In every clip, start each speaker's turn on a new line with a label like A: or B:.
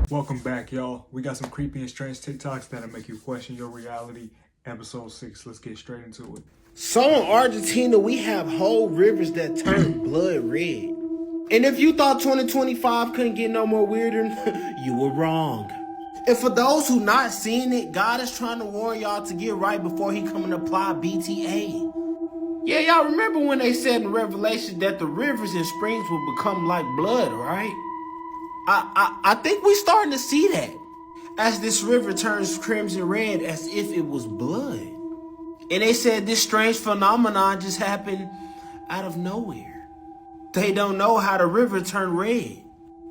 A: Welcome back, y'all. We got some creepy and strange TikToks that'll make you question your reality. Episode 6. Let's get straight into it.
B: So in Argentina, we have whole rivers that turn blood red. And if you thought 2025 couldn't get no more weirder, you were wrong. And for those who not seeing it, God is trying to warn y'all to get right before he come and apply BTA. Yeah, y'all remember when they said in Revelation that the rivers and springs will become like blood, right? I think we starting to see that. As this river turns crimson red as if it was blood. And they said this strange phenomenon just happened out of nowhere. They don't know how the river turned red.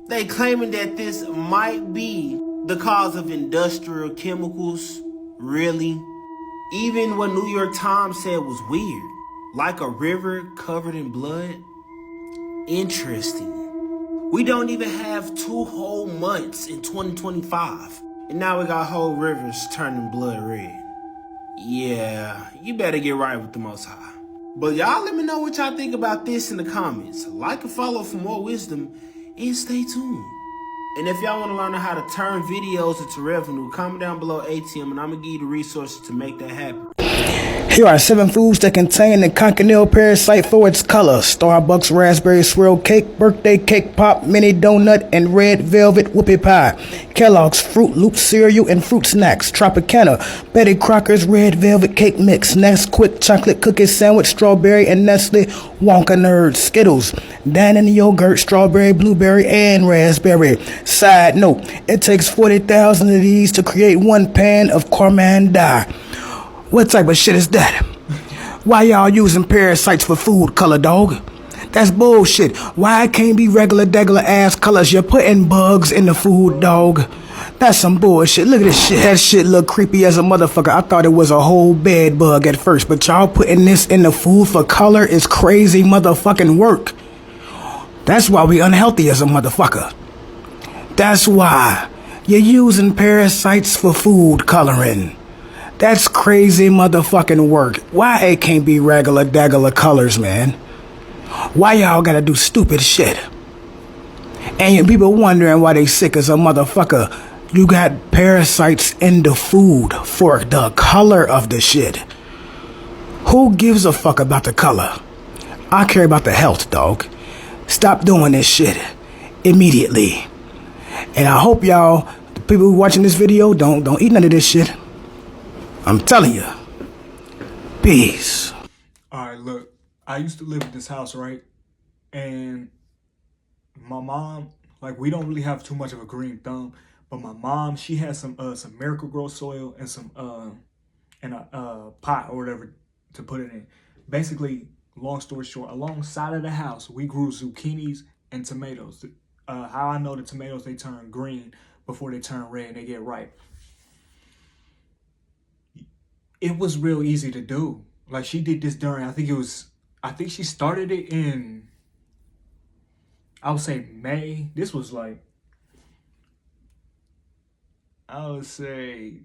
B: They claiming that this might be the cause of industrial chemicals. Really? Even what New York Times said was weird. Like a river covered in blood? Interesting. We don't even have 2 whole months in 2025. And now we got whole rivers turning blood red. Yeah, you better get right with the Most High. But y'all let me know what y'all think about this in the comments. Like and follow for more wisdom and stay tuned. And if y'all want to learn how to turn videos into revenue, comment down below ATM and I'm going to give you the resources to make that happen.
C: Here are 7 foods that contain the cochineal parasite for its color. Starbucks raspberry swirl cake, birthday cake pop, mini donut, and red velvet whoopie pie. Kellogg's Fruit Loop cereal and fruit snacks. Tropicana, Betty Crocker's red velvet cake mix. Nesquik chocolate cookie sandwich, strawberry and Nestle Wonka Nerds. Skittles, Dannon yogurt, strawberry, blueberry, and raspberry. Side note, it takes 40,000 of these to create 1 pan of Corman dye. What type of shit is that? Why y'all using parasites for food color, dog? That's bullshit. Why it can't be regular degular ass colors? You're putting bugs in the food, dog. That's some bullshit. Look at this shit. That shit look creepy as a motherfucker. I thought it was a whole bed bug at first, but y'all putting this in the food for color is crazy motherfucking work. That's why we unhealthy as a motherfucker. That's why you're using parasites for food coloring. That's crazy motherfucking work. Why it can't be regular degular colors, man? Why y'all gotta do stupid shit? And people wondering why they sick as a motherfucker. You got parasites in the food for the color of the shit. Who gives a fuck about the color? I care about the health, dog. Stop doing this shit immediately. And I hope y'all, the people who watching this video, don't eat none of this shit. I'm telling you. Peace.
A: Alright, look. I used to live in this house, right? And my mom, like, we don't really have too much of a green thumb, but my mom, she had some Miracle Grow soil and some and a pot or whatever to put it in. Basically, long story short, alongside of the house, we grew zucchinis and tomatoes. How I know the tomatoes, they turn green before they turn red and they get ripe. It was real easy to do. Like, she did this during, I think she started it in, I would say May. This was like, I would say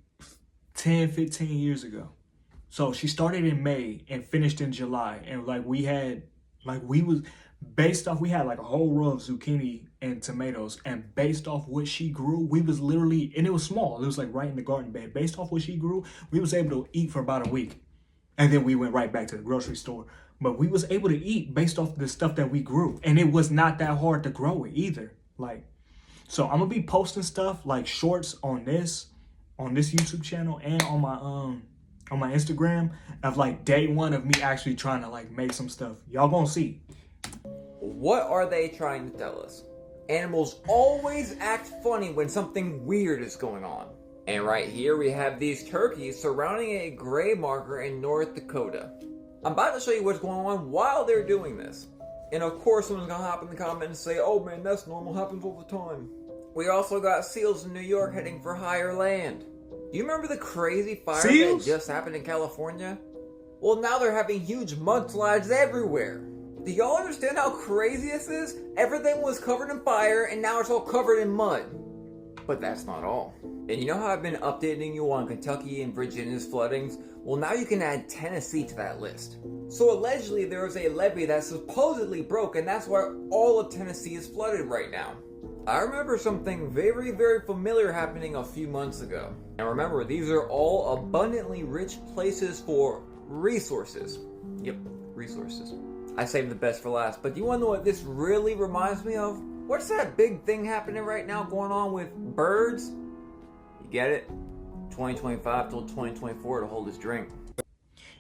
A: 10, 15 years ago. So she started in May and finished in July. And like we had like a whole row of zucchini and tomatoes, and based off what she grew, we was literally, and it was small, it was like right in the garden bed. Based off what she grew, we was able to eat for about a week, and then we went right back to the grocery store. But we was able to eat based off the stuff that we grew, and it was not that hard to grow it either. Like, so I'm gonna be posting stuff like shorts on this YouTube channel and on my Instagram of like day 1 of me actually trying to like make some stuff. Y'all gonna see.
D: What are they trying to tell us? Animals always act funny when something weird is going on. And right here we have these turkeys surrounding a gray marker in North Dakota. I'm about to show you what's going on while they're doing this. And of course someone's gonna hop in the comments and say, oh man, that's normal, happens all the time. We also got seals in New York heading for higher land. Do you remember the crazy fire that just happened in California? Well, now they're having huge mudslides everywhere. Do y'all understand how crazy this is? Everything was covered in fire and now it's all covered in mud. But that's not all. And you know how I've been updating you on Kentucky and Virginia's floodings? Well, now you can add Tennessee to that list. So allegedly there was a levee that supposedly broke, and that's why all of Tennessee is flooded right now. I remember something very, very familiar happening a few months ago. And remember, these are all abundantly rich places for resources. Yep, resources. I saved the best for last, but do you want to know what this really reminds me of? What's that big thing happening right now going on with birds? You get it? 2025 till 2024 to hold his drink.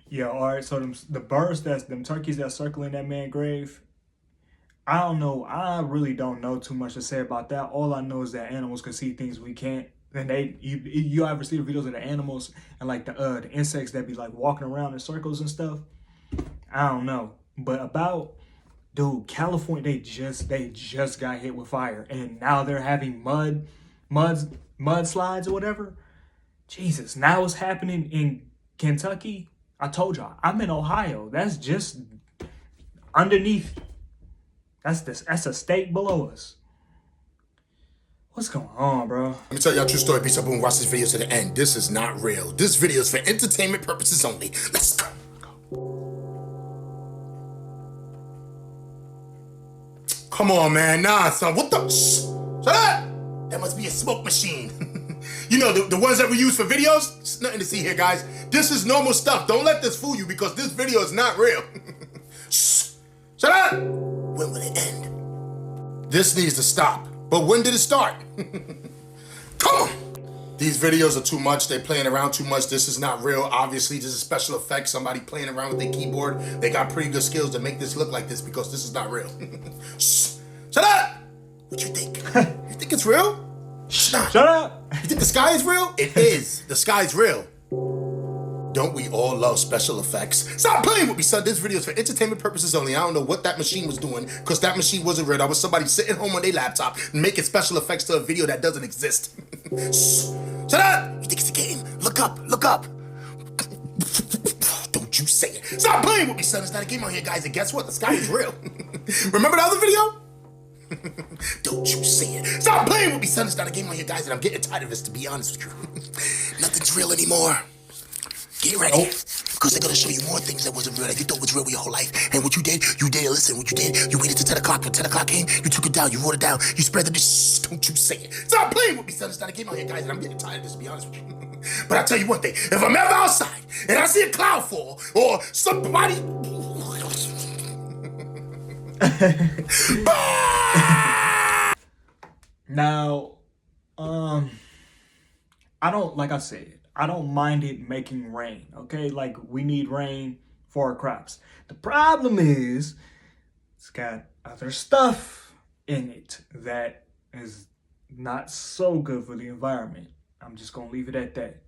A: Yeah, alright, so the birds them turkeys that's circling that man grave, I don't know. I really don't know too much to say about that. All I know is that animals can see things we can't. And you ever see the videos of the animals and like the insects that be like walking around in circles and stuff? I don't know. But about, dude, California, they just got hit with fire, and now they're having mudslides or whatever. Jesus, now it's happening in Kentucky. I told y'all, I'm in Ohio. That's just underneath. That's a state below us. What's going on, bro?
E: Let me tell y'all a true story. Peace up and watch this video to the end. This is not real. This video is for entertainment purposes only. Let's go. Come on, man. Nah, son. What the? Shut up! That must be a smoke machine. You know, the ones that we use for videos? It's nothing to see here, guys. This is normal stuff. Don't let this fool you because this video is not real. Shut up! When will it end? This needs to stop. But when did it start? Come on! These videos are too much. They're playing around too much. This is not real. Obviously, this is special effects. Somebody playing around with their keyboard. They got pretty good skills to make this look like this because this is not real. Shut up! What you think? You think it's real?
A: Shut up!
E: You think the sky is real? It is. The sky is real. Don't we all love special effects? Stop playing with me, son. This video is for entertainment purposes only. I don't know what that machine was doing because that machine wasn't real. That was somebody sitting home on their laptop making special effects to a video that doesn't exist. Shut up! You think it's a game? Look up. Look up. Don't you say it. Stop playing with me, son. It's not a game out here, guys. And guess what? The sky is real. Remember the other video? Don't you say it. Stop playing with me, son. It's not a game on here, guys. And I'm getting tired of this, to be honest with you. Nothing's real anymore. Get ready, because they're going to show you more things that wasn't real, that you thought was real your whole life. And what you did, listen, what you did, you waited till 10 o'clock. When 10 o'clock came, you took it down, you wrote it down, you spread the shh, don't you say it. Stop playing with me, son. It's not a game out here, guys, and I'm getting tired of this, to be honest with you. But I'll tell you one thing, if I'm ever outside, and I see a cloud fall, or somebody...
A: Now, I don't, like I said, I don't mind it making rain, okay? Like, we need rain for our crops. The problem is, it's got other stuff in it that is not so good for the environment. I'm just gonna leave it at that.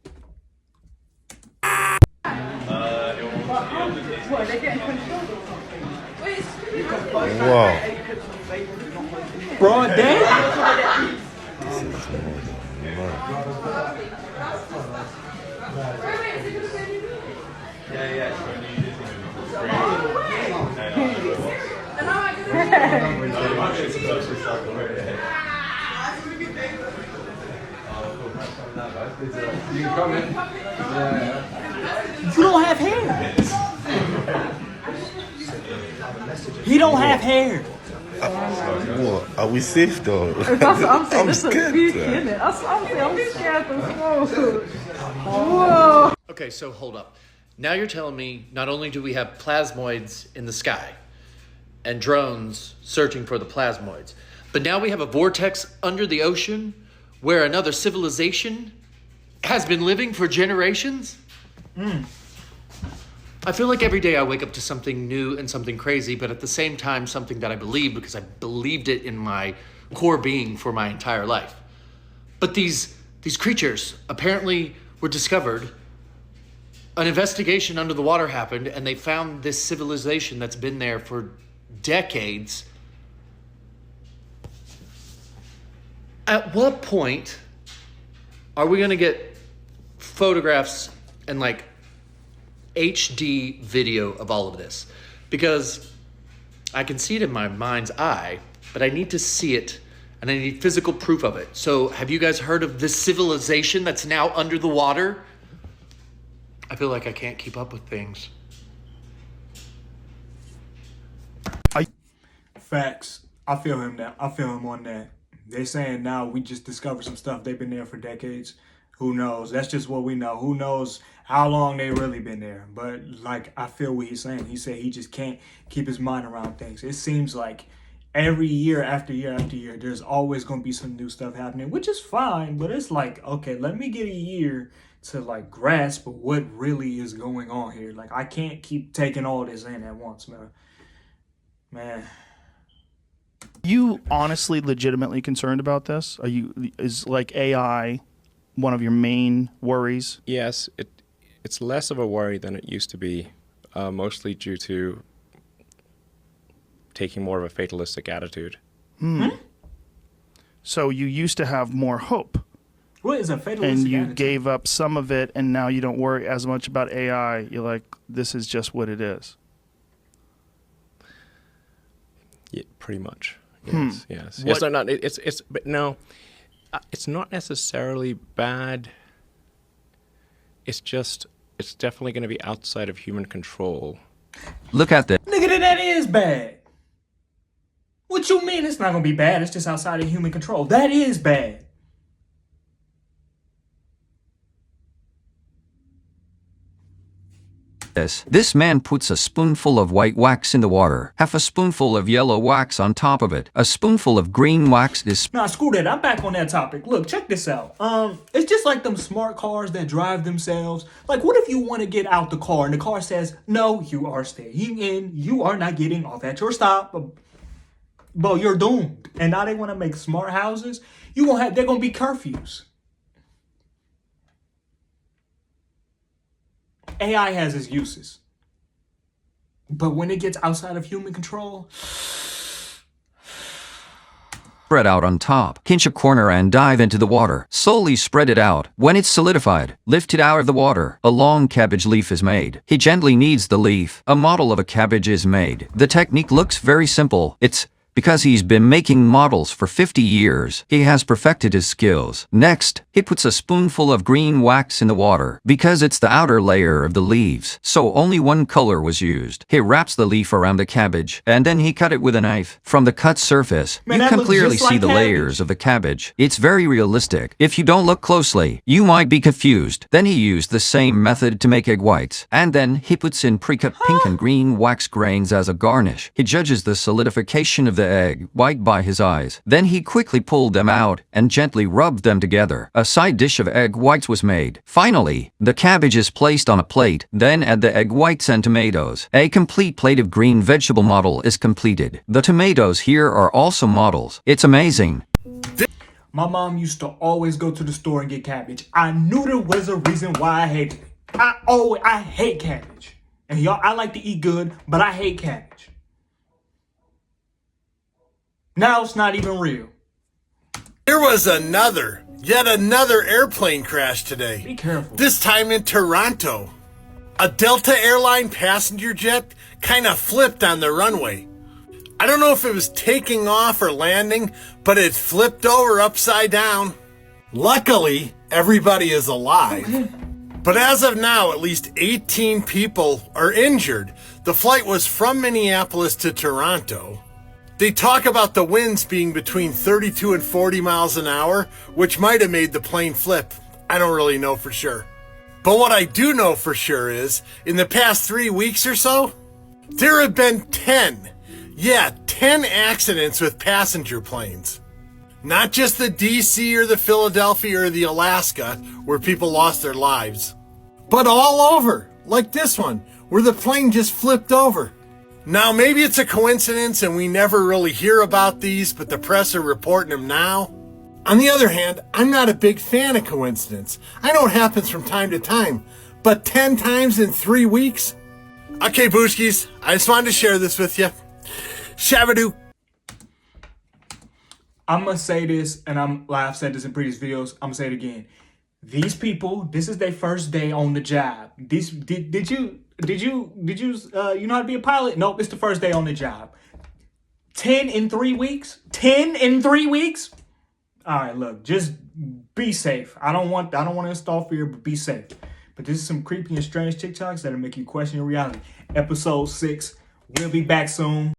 F: Wow.
A: Broad day? You don't have hair. He don't have hair.
F: What? Are we safe though?
G: That's what I'm saying. This is
F: scared,
G: big,
F: man.
G: isn't it? I'm scared to smoke. Whoa.
H: Okay, so hold up. Now you're telling me not only do we have plasmoids in the sky and drones searching for the plasmoids, but now we have a vortex under the ocean where another civilization has been living for generations? I feel like every day I wake up to something new and something crazy, but at the same time, something that I believe because I believed it in my core being for my entire life. But these creatures apparently were discovered. An investigation under the water happened, and they found this civilization that's been there for decades. At what point are we gonna get photographs and like HD video of all of this? Because I can see it in my mind's eye, but I need to see it and I need physical proof of it. So have you guys heard of this civilization that's now under the water? I feel like I can't keep up with things.
A: Facts. I feel him now. I feel him on that. They're saying now we just discovered some stuff. They've been there for decades. Who knows? That's just what we know. Who knows how long they really been there? But like, I feel what he's saying. He said he just can't keep his mind around things. It seems like every year after year after year, there's always going to be some new stuff happening, which is fine. But it's like, okay, let me get a year to like grasp what really is going on here. Like, I can't keep taking all this in at once, man.
I: You honestly, legitimately concerned about this? Is like AI one of your main worries?
J: Yes, it's less of a worry than it used to be, mostly due to taking more of a fatalistic attitude.
I: So you used to have more hope.
A: What is a fatalistic
I: and you
A: attitude?
I: gave up some of it, and now you don't worry as much about AI. You're like, this is just what it is.
J: Yeah, pretty much. Yes, yes. It's not. But no, it's not necessarily bad. It's definitely going to be outside of human control.
K: Look at that.
A: Nigga, that is bad. What you mean it's not gonna be bad? It's just outside of human control. That is bad.
K: This man puts a spoonful of white wax in the water, half a spoonful of yellow wax on top of it, a spoonful of green wax is...
A: Nah, screw that. I'm back on that topic. Look, check this out. It's just like them smart cars that drive themselves. Like, what if you want to get out the car and the car says, no, you are staying in. You are not getting off at your stop. But you're doomed. And now they want to make smart houses. They're going to be curfews. AI has its uses. But when it gets outside of human control...
K: spread out on top. Pinch a corner and dive into the water. Slowly spread it out. When it's solidified, lift it out of the water. A long cabbage leaf is made. He gently kneads the leaf. A model of a cabbage is made. The technique looks very simple. It's because he's been making models for 50 years. He has perfected his skills. Next, he puts a spoonful of green wax in the water because it's the outer layer of the leaves, so only one color was used. He wraps the leaf around the cabbage, and then he cut it with a knife. From the cut surface, you can clearly see the layers of the cabbage. It's very realistic. If you don't look closely, you might be confused. Then he used the same method to make egg whites, and then he puts in pre-cut pink and green wax grains as a garnish. He judges the solidification of the egg white by his eyes. Then he quickly pulled them out and gently rubbed them together. A side dish of egg whites was made. Finally, the cabbage is placed on a plate. Then add the egg whites and tomatoes. A complete plate of green vegetable model is completed. The tomatoes here are also models. It's amazing.
A: My mom used to always go to the store and get cabbage. I knew there was a reason why I hated it. I hate cabbage. And y'all, I like to eat good, but I hate cabbage. Now it's not even real.
B: There was yet another airplane crash today.
A: Be careful.
B: This time in Toronto. A Delta airline passenger jet kind of flipped on the runway. I don't know if it was taking off or landing, but it flipped over upside down. Luckily, everybody is alive. But as of now, at least 18 people are injured. The flight was from Minneapolis to Toronto. They talk about the winds being between 32 and 40 miles an hour, which might have made the plane flip. I don't really know for sure. But what I do know for sure is, in the past 3 weeks or so, there have been 10 accidents with passenger planes. Not just the DC or the Philadelphia or the Alaska, where people lost their lives, but all over, like this one, where the plane just flipped over. Now, maybe it's a coincidence and we never really hear about these, but the press are reporting them now. On the other hand, I'm not a big fan of coincidence. I know it happens from time to time, but 10 times in 3 weeks? Okay, Booshkis, I just wanted to share this with you. Shabadoo.
A: I'm going to say this, and I've said this in previous videos. I'm going to say it again. These people, this is their first day on the job. Did you know how to be a pilot? Nope, it's the first day on the job. 10 in 3 weeks? 10 in 3 weeks? All right, look, just be safe. I don't want to install fear, but be safe. But this is some creepy and strange TikToks that'll make you question your reality. Episode 6. We'll be back soon.